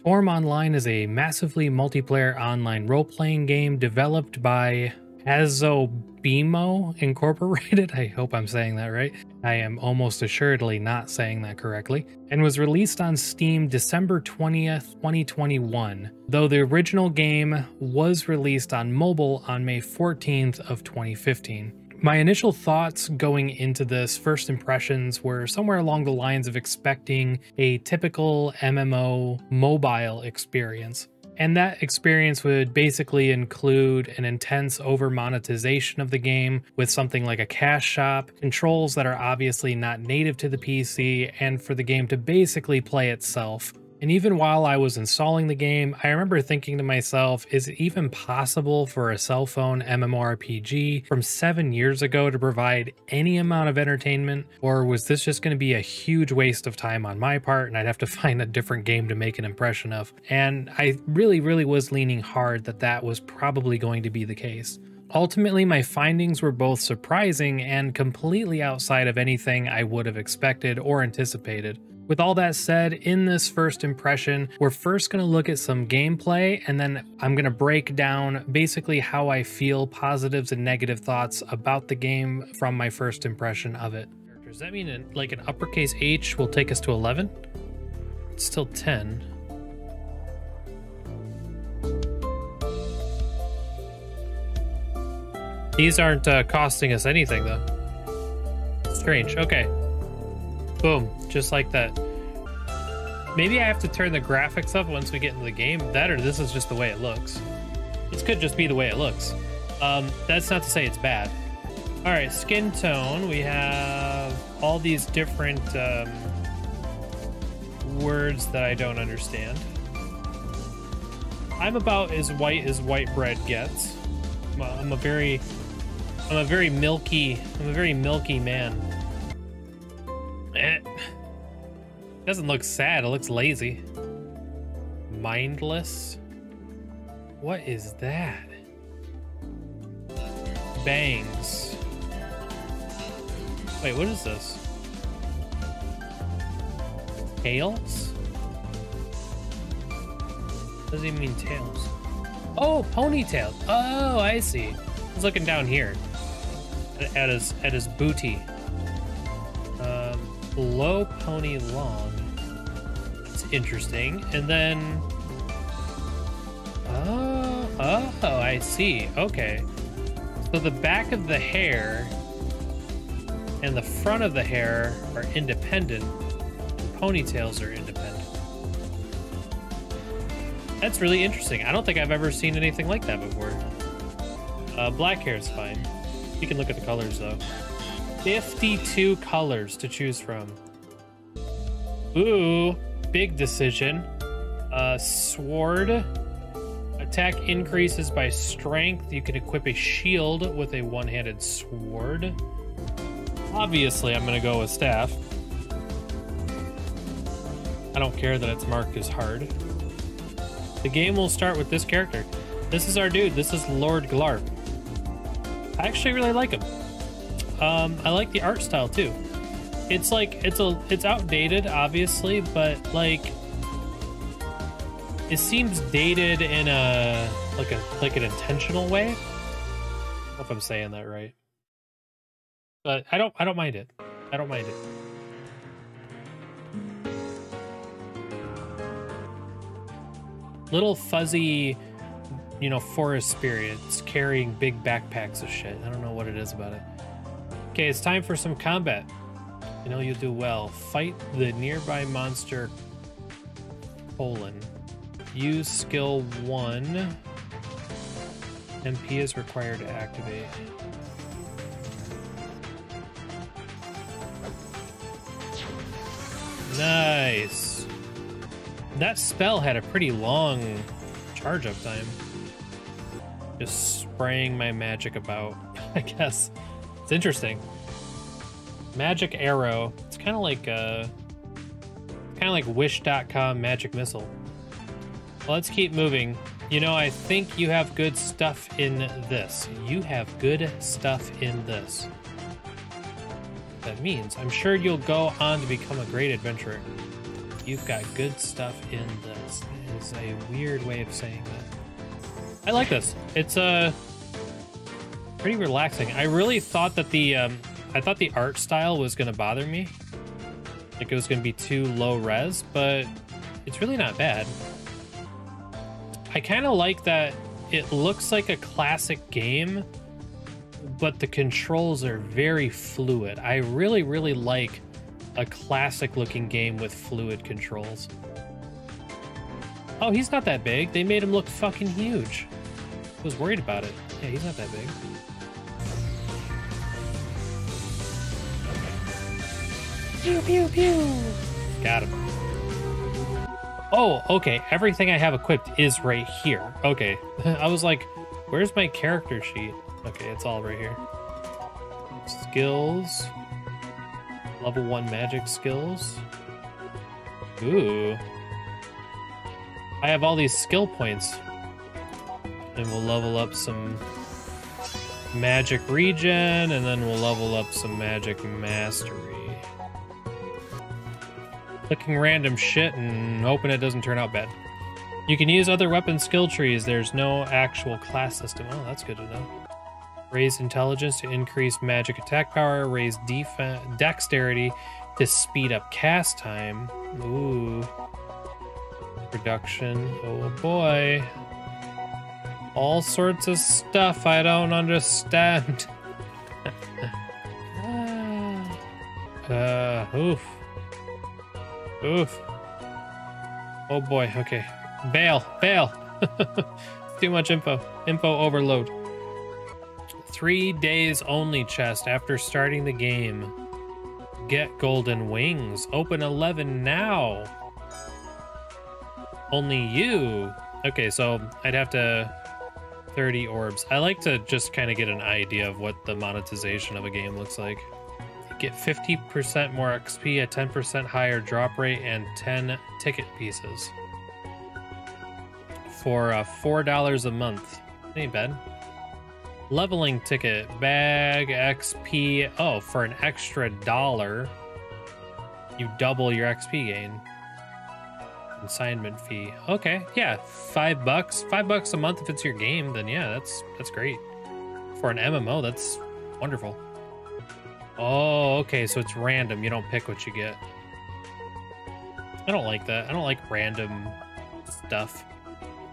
Toram Online is a massively multiplayer online role-playing game developed by Azobimo Incorporated. I hope I'm saying that right. I am almost assuredly not saying that correctly. And was released on Steam December 20th, 2021, though the original game was released on mobile on May 14th of 2015. My initial thoughts going into this, first impressions, were somewhere along the lines of expecting a typical MMO mobile experience. And that experience would basically include an intense over-monetization of the game with something like a cash shop, controls that are obviously not native to the PC, and for the game to basically play itself. And even while I was installing the game, I remember thinking to myself, is it even possible for a cell phone MMORPG from 7 years ago to provide any amount of entertainment? Or was this just going to be a huge waste of time on my part and I'd have to find a different game to make an impression of? And I really was leaning hard that that was probably going to be the case. Ultimately, my findings were both surprising and completely outside of anything I would have expected or anticipated. With all that said, in this first impression, we're first going to look at some gameplay, and then I'm going to break down basically how I feel, positives and negative thoughts about the game from my first impression of it. Does that mean like an uppercase H will take us to 11? It's still 10. These aren't costing us anything though. Strange. Okay. Boom, just like that. Maybe I have to turn the graphics up once we get into the game. That or this is just the way it looks. This could just be the way it looks. That's not to say it's bad. All right, skin tone. We have all these different words that I don't understand. I'm about as white bread gets. I'm a very milky man. Doesn't look sad, it looks lazy. Mindless? What is that? Bangs. Wait, what is this? Tails? What does he mean tails? Oh, ponytails. Oh, I see. He's looking down here at his booty. Low pony long. That's interesting. And then oh, I see. Okay. So the back of the hair and the front of the hair are independent, and ponytails are independent. That's really interesting. I don't think I've ever seen anything like that before. Black hair is fine. You can look at the colors though. 52 colors to choose from. Ooh, big decision. Sword. Attack increases by strength. You can equip a shield with a one-handed sword. Obviously, I'm gonna go with staff. I don't care that it's marked as hard. The game will start with this character. This is our dude. This is LordGlarp. I actually really like him. I like the art style too. It's like it's outdated, obviously, but like it seems dated in a like an intentional way. I don't know if I'm saying that right, but I don't mind it. I don't mind it. Little fuzzy, you know, forest spirits carrying big backpacks of shit. I don't know what it is about it. Okay, it's time for some combat. I know you'll do well. Fight the nearby monster, colon. Use skill 1. MP is required to activate. Nice. That spell had a pretty long charge up time. Just spraying my magic about, I guess. It's interesting. Magic arrow. It's kind of like Wish.com magic missile. Well, let's keep moving. You know, I think you have good stuff in this. You have good stuff in this. That means I'm sure you'll go on to become a great adventurer. You've got good stuff in this. is a weird way of saying that. I like this. It's pretty relaxing. I really thought that the art style was gonna bother me. Like it was gonna be too low res, but it's really not bad. I kind of like that it looks like a classic game, but the controls are very fluid. I really, really like a classic looking game with fluid controls. Oh, he's not that big. They made him look fucking huge. I was worried about it. Yeah, he's not that big. Pew, pew, pew. Got him. Oh, okay. Everything I have equipped is right here. Okay. I was like, where's my character sheet? Okay, it's all right here. Skills. Level 1 magic skills. Ooh. I have all these skill points. And we'll level up some magic regen, and then we'll level up some magic mastery. Clicking random shit and hoping it doesn't turn out bad. You can use other weapon skill trees. There's no actual class system. Oh, that's good to know. Raise intelligence to increase magic attack power. Raise dexterity to speed up cast time. Ooh. Reduction. Oh boy. All sorts of stuff I don't understand. Oof. Oof. Oh boy, okay. Bail, bail. Too much info. Info overload. 3 days only chest after starting the game. Get golden wings. Open 11 now. Only you. Okay, so I'd have to 30 orbs. I like to just kind of get an idea of what the monetization of a game looks like. Get 50% more XP, a 10% higher drop rate, and 10 ticket pieces. For $4 a month. Ain't bad. Leveling ticket, bag, XP. Oh, for an extra $1, you double your XP gain. Consignment fee. Okay, yeah, $5. $5 a month if it's your game, then yeah, that's great. For an MMO, that's wonderful. Oh, okay, so it's random. You don't pick what you get. I don't like that. I don't like random stuff.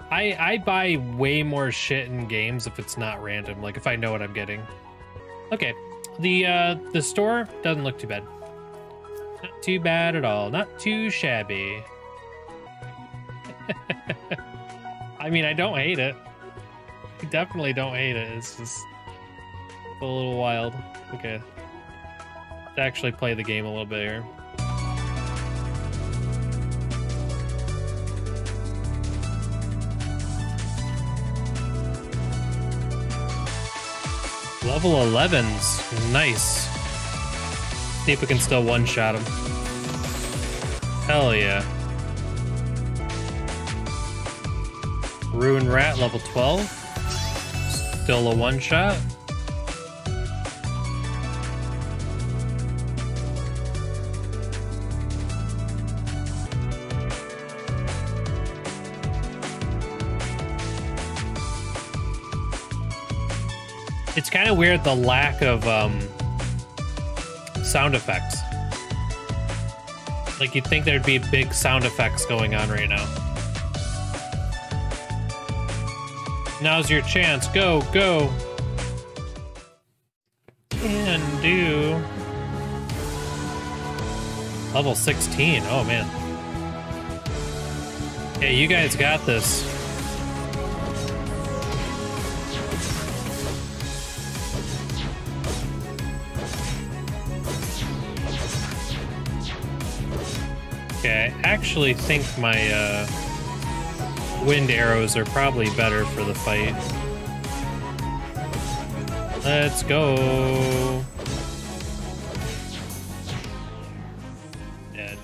I buy way more shit in games if it's not random, like if I know what I'm getting. Okay, the store doesn't look too bad. Not too bad at all. Not too shabby. I mean, I don't hate it. I definitely don't hate it. It's just a little wild. Okay. To actually play the game a little bit here. Level 11s. Nice. See if we can still one-shot him. Hell yeah. Ruin Rat, level 12. Still a one-shot. It's kind of weird, the lack of sound effects. Like, you'd think there'd be big sound effects going on right now. Now's your chance. Go, go. Can do. Level 16. Oh, man. Hey, you guys got this. Okay, I actually think my wind arrows are probably better for the fight. Let's go. Dead.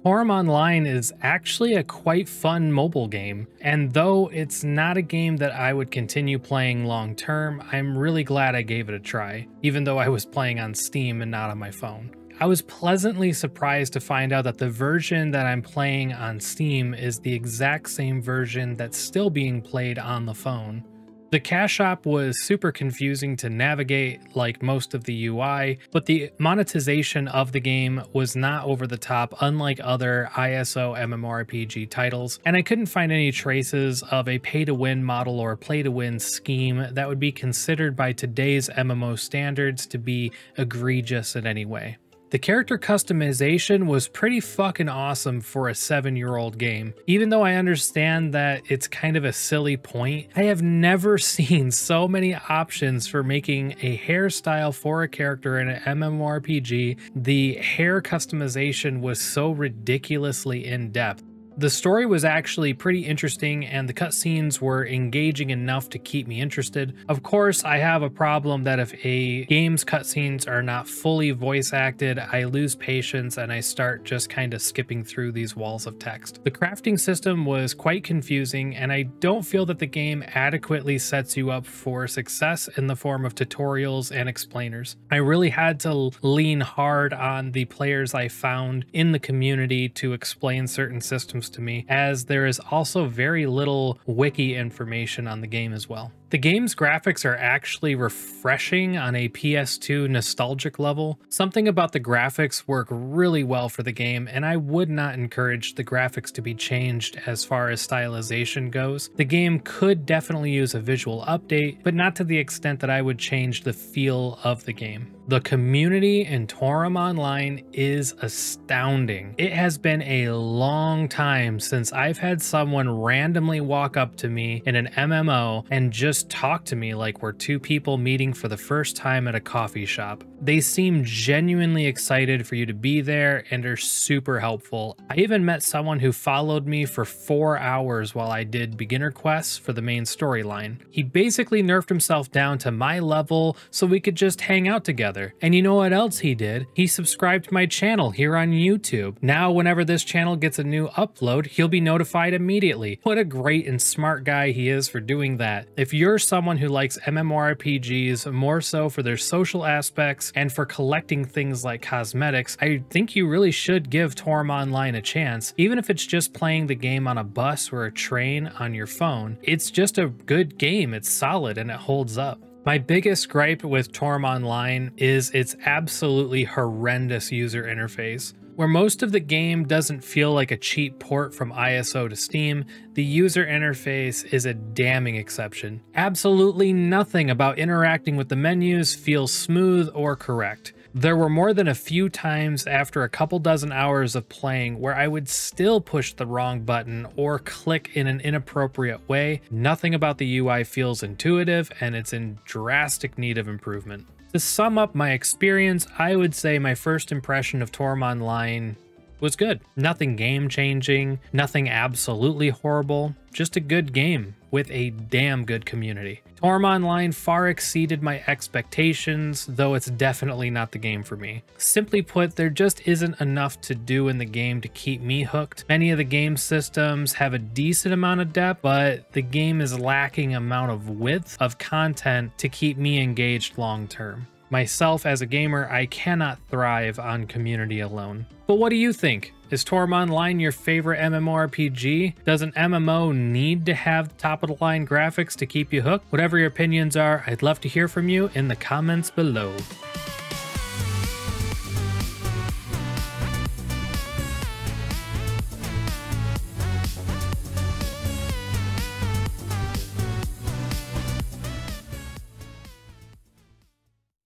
Toram Online is actually a quite fun mobile game, and though it's not a game that I would continue playing long term, I'm really glad I gave it a try, even though I was playing on Steam and not on my phone. I was pleasantly surprised to find out that the version that I'm playing on Steam is the exact same version that's still being played on the phone. The cash shop was super confusing to navigate like most of the UI, but the monetization of the game was not over the top unlike other ISO MMORPG titles, and I couldn't find any traces of a pay-to-win model or play-to-win scheme that would be considered by today's MMO standards to be egregious in any way. The character customization was pretty fucking awesome for a 7-year-old game. Even though I understand that it's kind of a silly point, I have never seen so many options for making a hairstyle for a character in an MMORPG. The hair customization was so ridiculously in-depth. The story was actually pretty interesting and the cutscenes were engaging enough to keep me interested. Of course, I have a problem that if a game's cutscenes are not fully voice acted, I lose patience and I start just kind of skipping through these walls of text. The crafting system was quite confusing and I don't feel that the game adequately sets you up for success in the form of tutorials and explainers. I really had to lean hard on the players I found in the community to explain certain systems to me, as there is also very little wiki information on the game as well. The game's graphics are actually refreshing on a PS2 nostalgic level. Something about the graphics work really well for the game, and I would not encourage the graphics to be changed as far as stylization goes. The game could definitely use a visual update, but not to the extent that I would change the feel of the game. The community in Toram Online is astounding. It has been a long time since I've had someone randomly walk up to me in an MMO and just talk to me like we're two people meeting for the first time at a coffee shop. They seem genuinely excited for you to be there and are super helpful. I even met someone who followed me for 4 hours while I did beginner quests for the main storyline. He basically nerfed himself down to my level so we could just hang out together. And you know what else he did? He subscribed to my channel here on YouTube. Now whenever this channel gets a new upload, he'll be notified immediately. What a great and smart guy he is for doing that. If you're someone who likes MMORPGs more so for their social aspects and for collecting things like cosmetics, I think you really should give Toram Online a chance. Even if it's just playing the game on a bus or a train on your phone, it's just a good game. It's solid and it holds up. My biggest gripe with Toram Online is its absolutely horrendous user interface. Where most of the game doesn't feel like a cheap port from ISO to Steam, the user interface is a damning exception. Absolutely nothing about interacting with the menus feels smooth or correct. There were more than a few times after a couple dozen hours of playing where I would still push the wrong button or click in an inappropriate way. Nothing about the UI feels intuitive and it's in drastic need of improvement. To sum up my experience, I would say my first impression of Toram Online was good. Nothing game-changing, nothing absolutely horrible, just a good game with a damn good community. Toram Online far exceeded my expectations, though it's definitely not the game for me. Simply put, there just isn't enough to do in the game to keep me hooked. Many of the game systems have a decent amount of depth, but the game is lacking amount of width of content to keep me engaged long term. Myself as a gamer, I cannot thrive on community alone. But what do you think? Is Toram Online your favorite MMORPG? Does an MMO need to have top-of-the-line graphics to keep you hooked? Whatever your opinions are, I'd love to hear from you in the comments below.